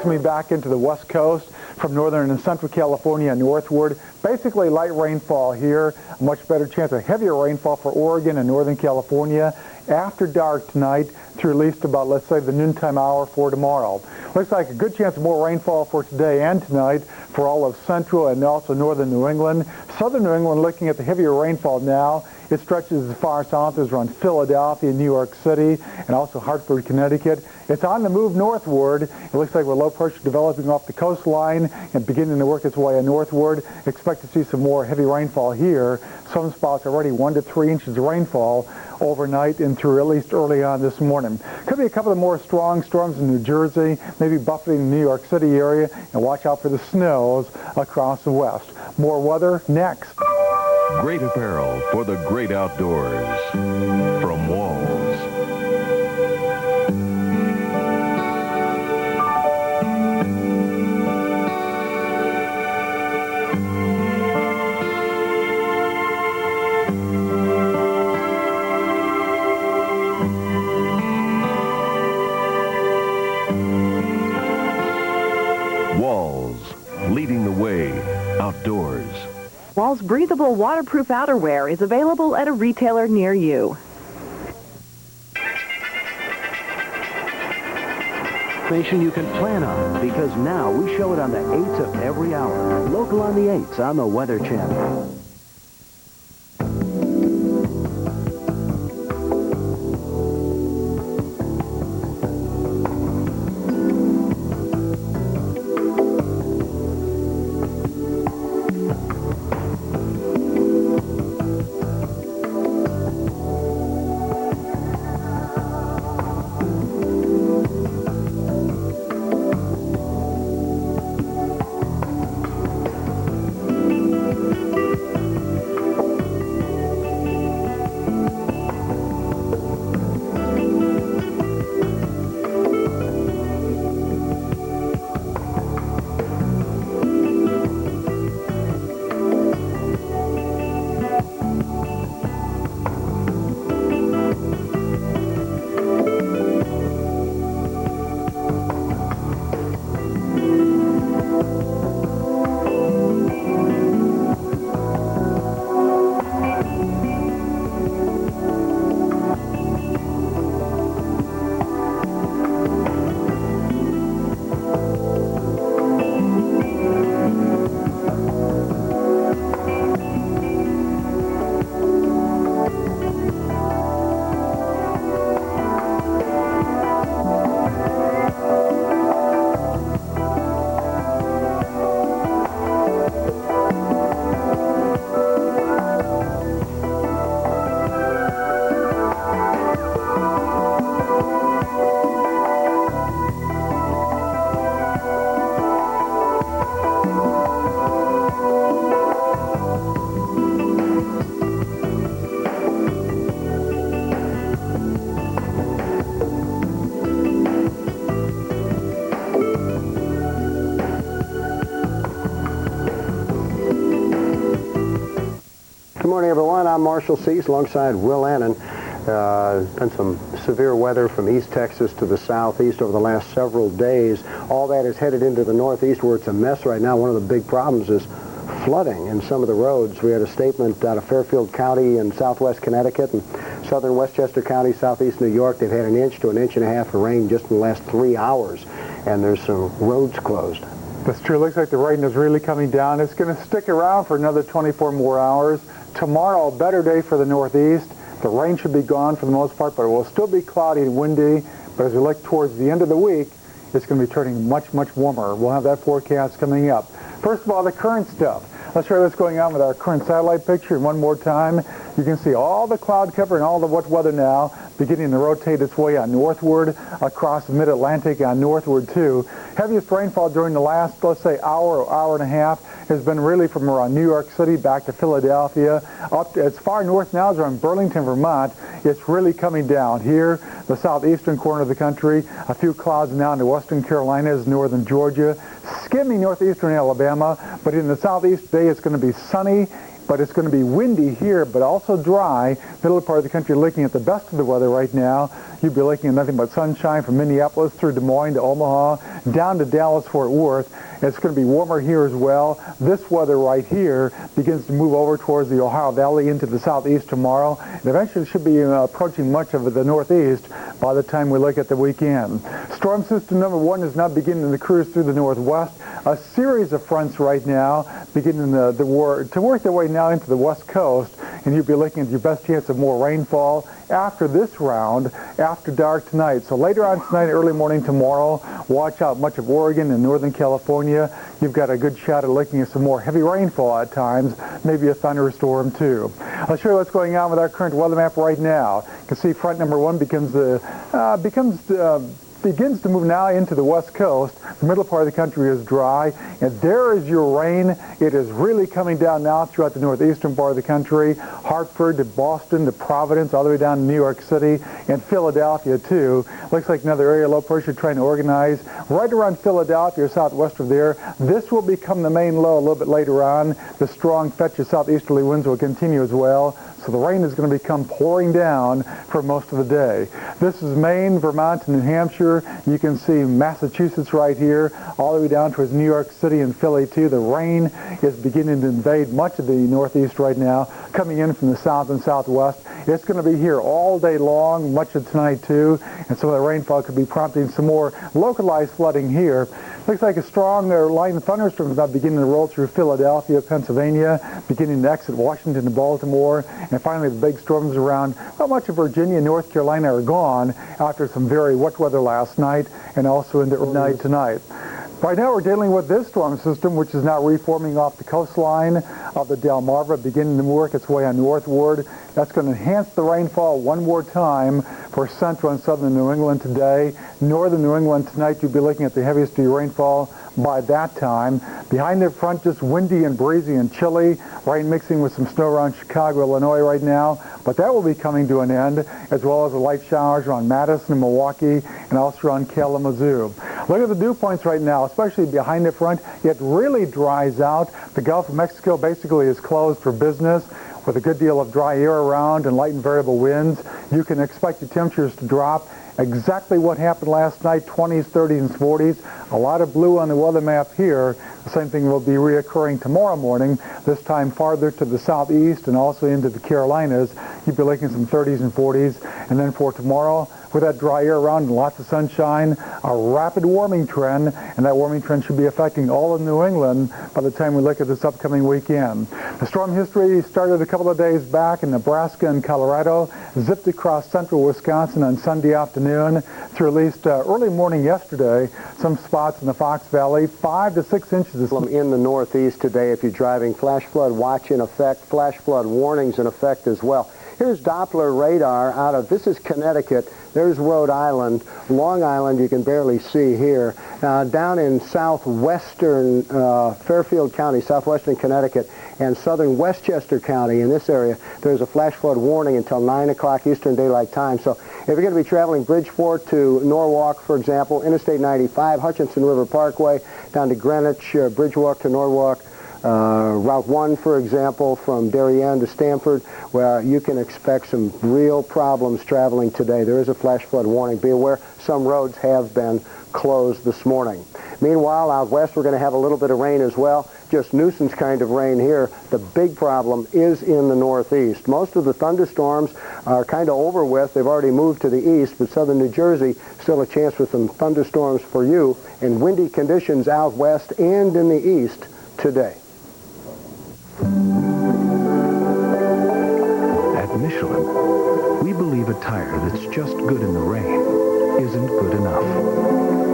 coming back into the west coast from northern and central California northward. Basically light rainfall here, a much better chance of heavier rainfall for Oregon and northern California after dark tonight through at least about, let's say, the noontime hour for tomorrow. Looks like a good chance of more rainfall for today and tonight for all of central and also northern New England. Southern New England, looking at the heavier rainfall now, it stretches as far south as around Philadelphia, New York City, and also Hartford, Connecticut. It's on the move northward. It looks like we're low pressure developing off the coastline and beginning to work its way northward. Expect to see some more heavy rainfall here. Some spots already 1 to 3 inches of rainfall overnight and through at least early on this morning. Could be a couple of more strong storms in New Jersey, maybe buffeting the New York City area, and watch out for the snows across the west. More weather next. Great apparel for the great outdoors from Walls. Walls, leading the way outdoors. Walls breathable waterproof outerwear is available at a retailer near you. Information you can plan on, because now we show it on the 8s of every hour. Local on the 8s on the Weather Channel. Good morning, everyone. I'm Marshall Cease alongside Will Annan. Been some severe weather from East Texas to the southeast over the last several days. All that is headed into the northeast where it's a mess right now. One of the big problems is flooding in some of the roads. We had a statement out of Fairfield County in southwest Connecticut and southern Westchester County, southeast New York. They've had 1 inch to 1.5 inches of rain just in the last 3 hours, and there's some roads closed. That's true. Looks like the rain is really coming down. It's going to stick around for another 24 more hours. Tomorrow, a better day for the northeast. The rain should be gone for the most part, but it will still be cloudy and windy. But as we look towards the end of the week, it's going to be turning much, much warmer. We'll have that forecast coming up. First of all, the current stuff. Let's show you what's going on with our current satellite picture. And one more time, you can see all the cloud cover and all the wet weather now beginning to rotate its way on northward across the mid-Atlantic and northward too. Heaviest rainfall during the last, let's say, hour or hour and a half has been really from around New York City back to Philadelphia. Up to, as far north now as around Burlington, Vermont. It's really coming down here, the southeastern corner of the country. A few clouds now into western Carolinas, northern Georgia, skimming northeastern Alabama. But in the southeast today, it's going to be sunny but it's going to be windy here, but also dry. Middle part of the country looking at the best of the weather right now. You'd be looking at nothing but sunshine from Minneapolis through Des Moines to Omaha, down to Dallas-Fort Worth. It's going to be warmer here as well. This weather right here begins to move over towards the Ohio Valley into the southeast tomorrow, and eventually should be approaching much of the northeast by the time we look at the weekend. Storm system number 1 is now beginning to cruise through the northwest. A series of fronts right now beginning to work their way now into the west coast, and you'll be looking at your best chance of more rainfall after this round, after dark tonight. So later on tonight, early morning tomorrow, watch out much of Oregon and northern California. You've got a good shot at looking at some more heavy rainfall at times, maybe a thunderstorm too. I'll show you what's going on with our current weather map right now. You can see front number 1 begins to move now into the west coast. The middle part of the country is dry, and there is your rain. It is really coming down now throughout the northeastern part of the country, Hartford to Boston to Providence, all the way down to New York City and Philadelphia too. Looks like another area of low pressure trying to organize right around Philadelphia, southwest of there. This will become the main low a little bit later on. The strong fetch of southeasterly winds will continue as well. So the rain is going to become pouring down for most of the day. This is Maine, Vermont, and New Hampshire. You can see Massachusetts right here, all the way down towards New York City and Philly too. The rain is beginning to invade much of the northeast right now, coming in from the south and southwest. It's going to be here all day long, much of tonight too, and some of the rainfall could be prompting some more localized flooding here. Looks like a strong line of thunderstorms now beginning to roll through Philadelphia, Pennsylvania, beginning to exit Washington to Baltimore, and finally the big storms around much of Virginia and North Carolina are gone after some very wet weather last night and also into night tonight. Right now we're dealing with this storm system, which is now reforming off the coastline of the Delmarva, beginning to work its way on northward. That's going to enhance the rainfall one more time for central and southern New England today. Northern New England tonight, you'll be looking at the heaviest of your rainfall by that time. Behind the front, just windy and breezy and chilly. Rain mixing with some snow around Chicago, Illinois right now. But that will be coming to an end, as well as the light showers around Madison and Milwaukee and also around Kalamazoo. Look at the dew points right now, especially behind the front. It really dries out. The Gulf of Mexico basically is closed for business. With a good deal of dry air around and light and variable winds, you can expect the temperatures to drop. Exactly what happened last night, 20s, 30s, and 40s. A lot of blue on the weather map here. The same thing will be reoccurring tomorrow morning, this time farther to the southeast and also into the Carolinas. You'll be looking at some 30s and 40s. And then for tomorrow, with that dry air around and lots of sunshine, a rapid warming trend, and that warming trend should be affecting all of New England by the time we look at this upcoming weekend. The storm history started a couple of days back in Nebraska and Colorado, zipped across central Wisconsin on Sunday afternoon through at least early morning yesterday. Some spots in the Fox Valley, 5 to 6 inches of snow. In the northeast today, if you're driving, flash flood watch in effect, flash flood warnings in effect as well. Here's Doppler radar out of, this is Connecticut, there's Rhode Island, Long Island you can barely see here. Down in southwestern Fairfield County, southwestern Connecticut, and southern Westchester County in this area, there's a flash flood warning until 9 o'clock Eastern Daylight Time. So if you're going to be traveling Bridgeport to Norwalk, for example, Interstate 95, Hutchinson River Parkway, down to Greenwich, Bridgewalk to Norwalk, Route 1, for example, from Darien to Stamford, where you can expect some real problems traveling today. There is a flash flood warning. Be aware some roads have been closed this morning. Meanwhile, out west, we're going to have a little bit of rain as well. Just nuisance kind of rain here. The big problem is in the northeast. Most of the thunderstorms are kind of over with. They've already moved to the east, but southern New Jersey, still a chance for some thunderstorms for you, and windy conditions out west and in the east today. At Michelin, we believe a tire that's just good in the rain isn't good enough.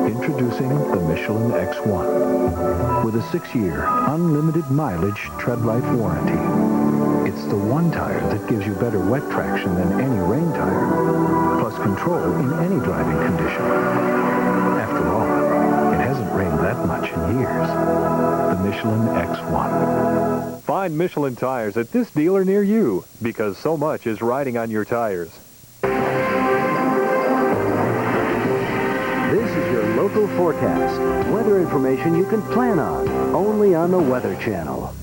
Introducing the Michelin X1 with a 6-year, unlimited mileage tread life warranty. It's the one tire that gives you better wet traction than any rain tire, plus control in any driving condition. After all, it hasn't rained that much in years. The Michelin X1. Find Michelin tires at this dealer near you, because so much is riding on your tires. This is your local forecast. Weather information you can plan on, only on the Weather Channel.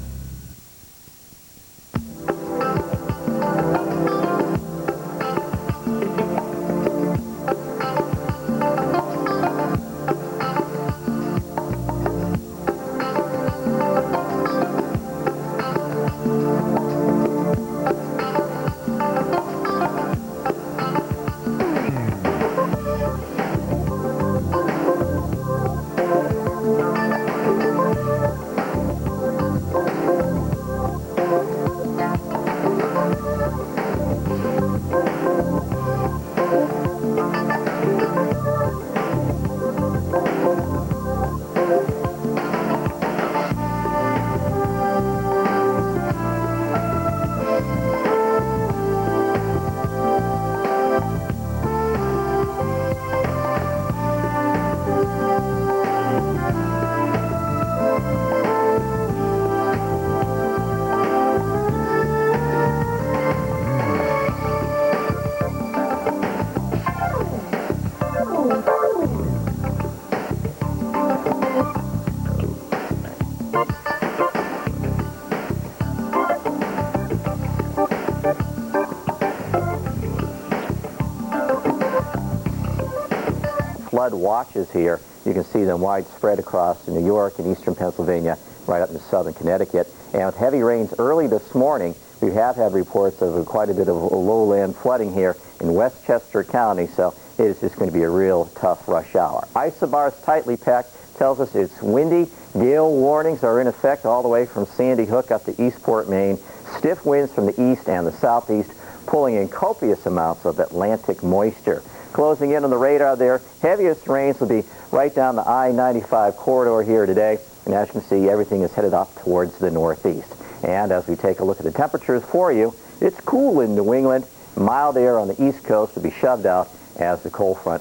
Flood watches here. You can see them widespread across New York and eastern Pennsylvania, right up into southern Connecticut. And with heavy rains early this morning, we have had reports of quite a bit of lowland flooding here in Westchester County, so it is just going to be a real tough rush hour. Isobars tightly packed tells us it's windy. Gale warnings are in effect all the way from Sandy Hook up to Eastport, Maine. Stiff winds from the east and the southeast, pulling in copious amounts of Atlantic moisture. Closing in on the radar there, heaviest rains will be right down the I-95 corridor here today. And as you can see, everything is headed up towards the northeast. And as we take a look at the temperatures for you, it's cool in New England. Mild air on the east coast will be shoved out as the cold front